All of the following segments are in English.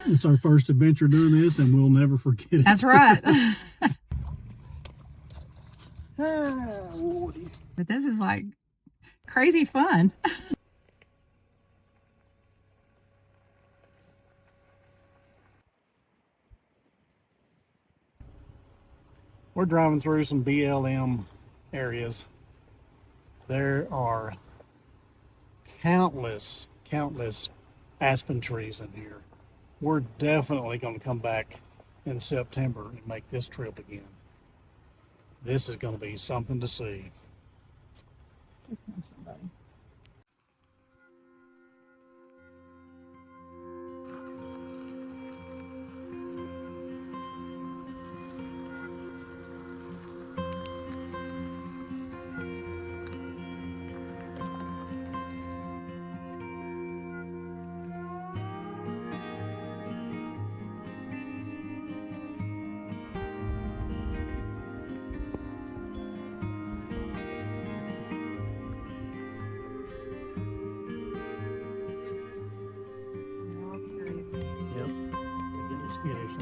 It's our first adventure doing this, and we'll never forget it. That's right. Oh, But this is like crazy fun. we're driving through some BLM areas. There are countless aspen trees in here. We're definitely going to come back in September and make this trip again. This is going to be something to see. Somebody. Skittish.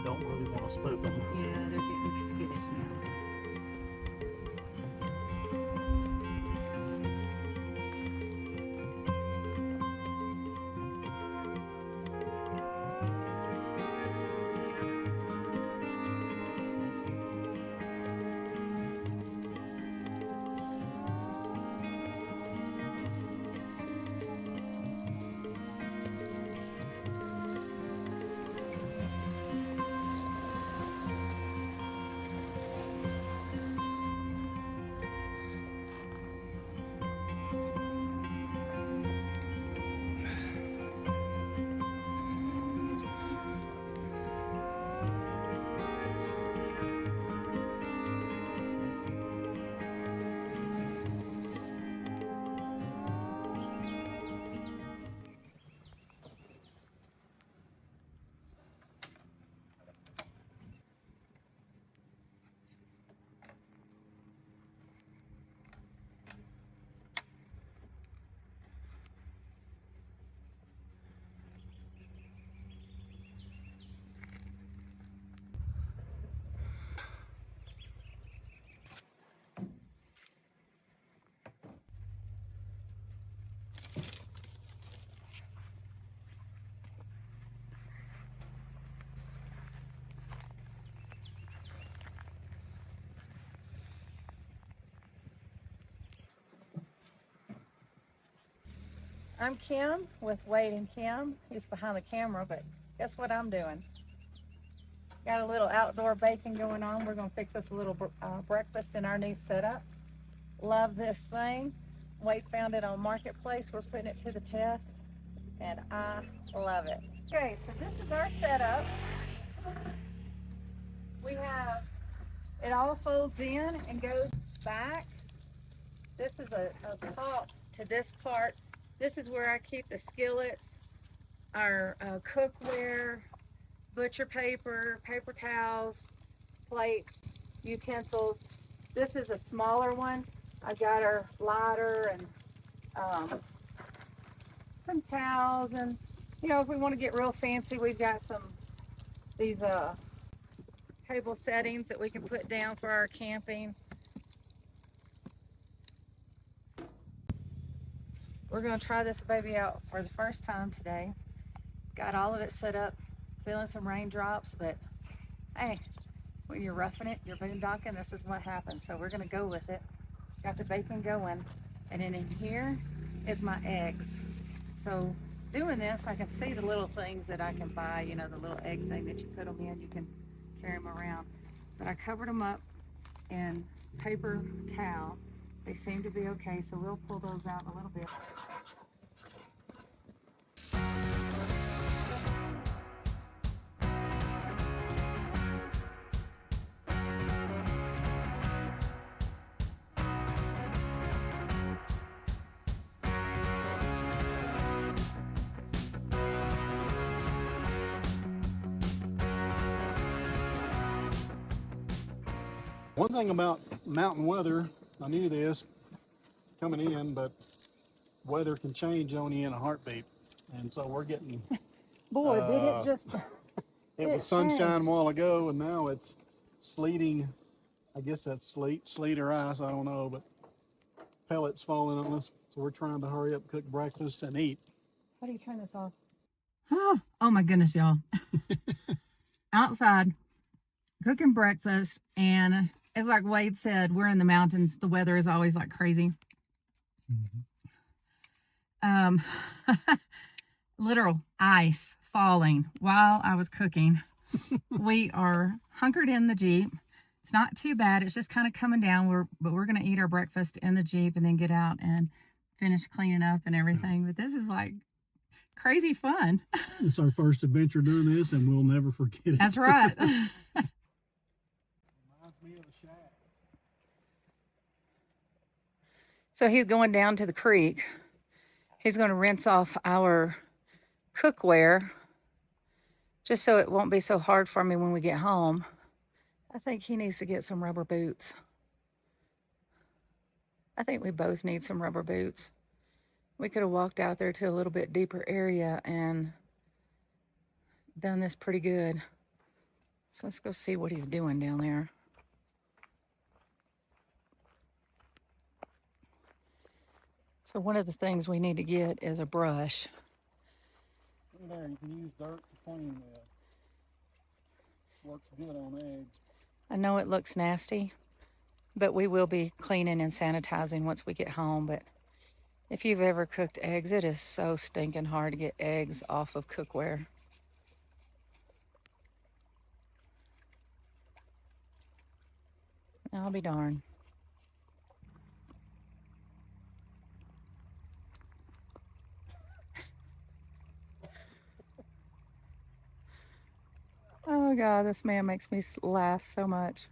Don't really want to spook them. Yeah, they're getting skittish now. I'm Kim with Wade and Kim. He's behind the camera, but guess what I'm doing? Got a little outdoor baking going on. We're going to fix us a little breakfast in our new setup. Love this thing. Wade found it on Marketplace. We're putting it to the test, and I love it. Okay, so this is our setup. We have, it all folds in and goes back. This is a top to this part. This is where I keep the skillets, our cookware, butcher paper, paper towels, plates, utensils. This is a smaller one. I got our lighter and some towels, and you know, if we want to get real fancy, we've got these table settings that we can put down for our camping. We're going to try this baby out for the first time today. Got all of it set up, feeling some raindrops, but hey, when you're roughing it, you're boondocking, this is what happens. So we're going to go with it. Got the bacon going, and then in here is my eggs. So doing this, I can see the little things that I can buy, you know, the little egg thing that you put them in, you can carry them around. But I covered them up in paper towel. They seem to be okay, so we'll pull those out in a little bit. One thing about mountain weather, I knew this coming in, but weather can change on you in a heartbeat. And so we're getting Boy, did it just... It was sunshine a while ago, and now it's sleeting. I guess that's sleet or ice, I don't know, but pellets falling on us. So we're trying to hurry up, cook breakfast, and eat. How do you turn this off? Oh my goodness, y'all. Outside, cooking breakfast, and it's like Wade said, we're in the mountains. The weather is always like crazy. Literal ice falling while I was cooking. We are hunkered in the Jeep. It's not too bad. It's just kind of coming down. But we're going to eat our breakfast in the Jeep and then get out and finish cleaning up and everything. But this is like crazy fun. It's our first adventure doing this, and we'll never forget it. That's right. Reminds me of the shack. So he's going down to the creek. He's going to rinse off our cookware just so it won't be so hard for me when we get home. I think he needs to get some rubber boots. I think we both need some rubber boots. We could have walked out there to a little bit deeper area and done this pretty good. So let's go see what he's doing down there. So one of the things we need to get is a brush. There, you can use dirt to clean with. Works good on eggs. I know it looks nasty, but we will be cleaning and sanitizing once we get home. But if you've ever cooked eggs, it is so stinking hard to get eggs off of cookware. I'll be darned. Oh God, this man makes me laugh so much.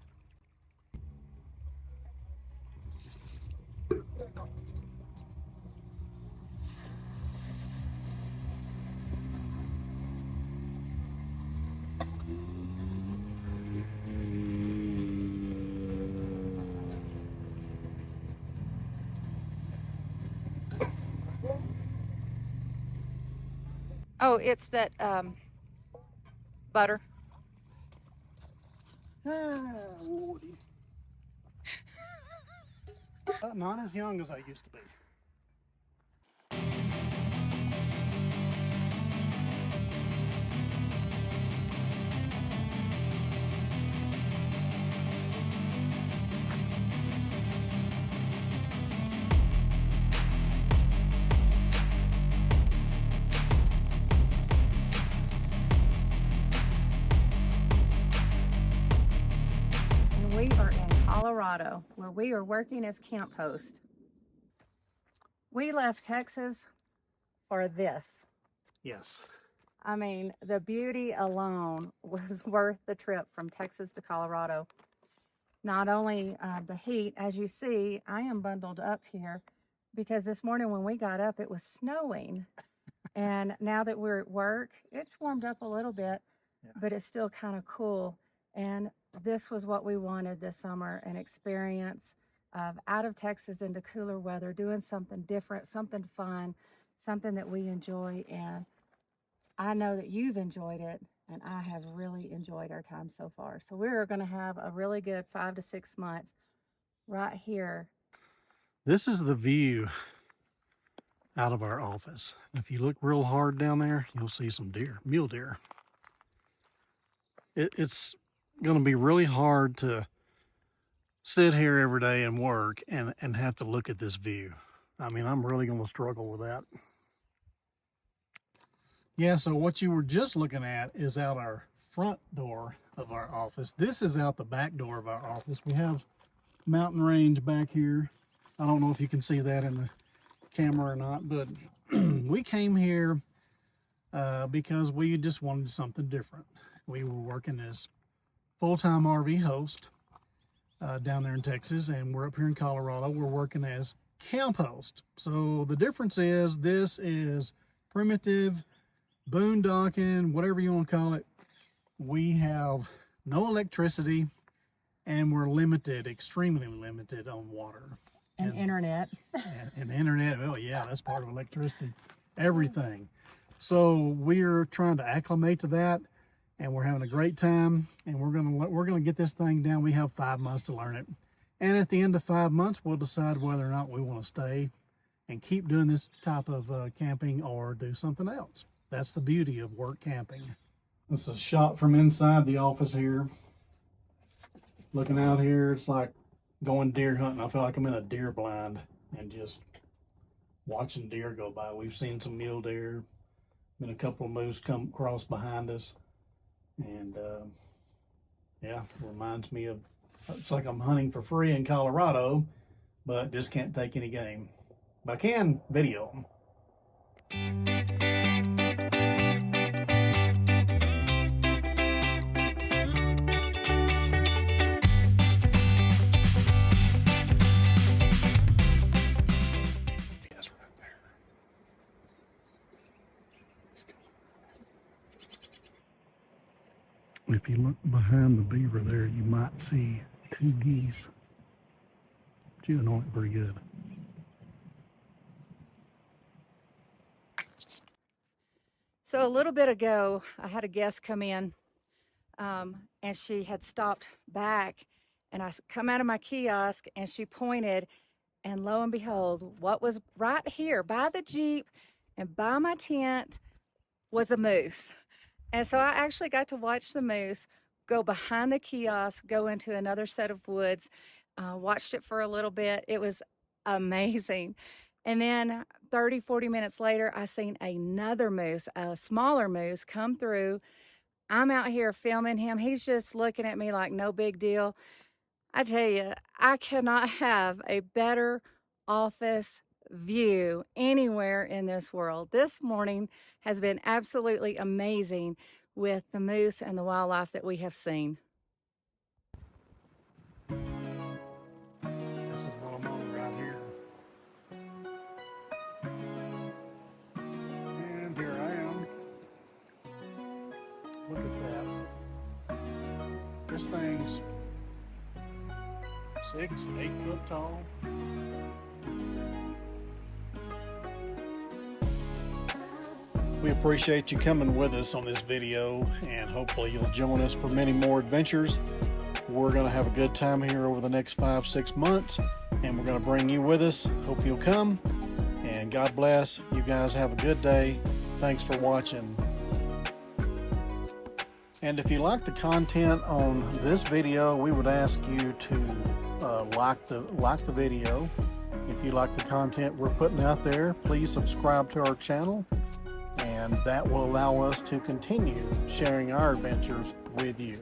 Oh, it's that butter. Woody. Not as young as I used to be. We are in Colorado, where we are working as camp host. We left Texas for this. Yes. I mean, the beauty alone was worth the trip from Texas to Colorado. Not only the heat, as you see, I am bundled up here because this morning when we got up, it was snowing. And now that we're at work, it's warmed up a little bit, but it's still kind of cool. And this was what we wanted this summer, an experience of out of Texas into cooler weather, doing something different, something fun, something that we enjoy. And I know that you've enjoyed it, and I have really enjoyed our time so far. So we're going to have a really good 5 to 6 months right here. This is the view out of our office. If you look real hard down there, you'll see some deer, mule deer. It's going to be really hard to sit here every day and work and have to look at this view. I mean, I'm really going to struggle with that. Yeah, so what you were just looking at is out our front door of our office. This is out the back door of our office. We have mountain range back here. I don't know if you can see that in the camera or not, but we came here because we just wanted something different. We were working as full-time RV host down there in Texas, and we're up here in Colorado. We're working as camp host. So the difference is this is primitive boondocking, whatever you want to call it. We have no electricity, and we're limited, extremely limited on water. And internet. And internet, oh yeah, that's part of electricity. Everything. So we're trying to acclimate to that, and we're having a great time, and we're gonna get this thing down. We have 5 months to learn it, and at the end of 5 months we'll decide whether or not we want to stay and keep doing this type of camping or do something else. That's the beauty of work camping. This is a shot from inside the office here. Looking out here, it's like going deer hunting. I feel like I'm in a deer blind and just watching deer go by. We've seen some mule deer, been a couple of moose come across behind us, and yeah, reminds me of, it's like I'm hunting for free in Colorado, but just can't take any game. But I can video them. Yes, right there. If you look behind the beaver there, you might see 2 geese. But you know it pretty good. So a little bit ago, I had a guest come in, and she had stopped back, and I come out of my kiosk, and she pointed, and lo and behold, what was right here by the Jeep and by my tent was a moose. And so I actually got to watch the moose go behind the kiosk, go into another set of woods, watched it for a little bit. It was amazing. And then 30, 40 minutes later, I seen another moose, a smaller moose, come through. I'm out here filming him. He's just looking at me like no big deal. I tell you, I cannot have a better office view anywhere in this world. This morning has been absolutely amazing with the moose and the wildlife that we have seen. This is what I'm on right here. And here I am. Look at that. This thing's 6, 8 foot tall. We appreciate you coming with us on this video, and hopefully you'll join us for many more adventures. We're going to have a good time here over the next 5-6 months, and we're going to bring you with us. Hope you'll come, and God bless. You guys have a good day. Thanks for watching. And if you like the content on this video, we would ask you to like the video. If you like the content we're putting out there, please subscribe to our channel, and that will allow us to continue sharing our adventures with you.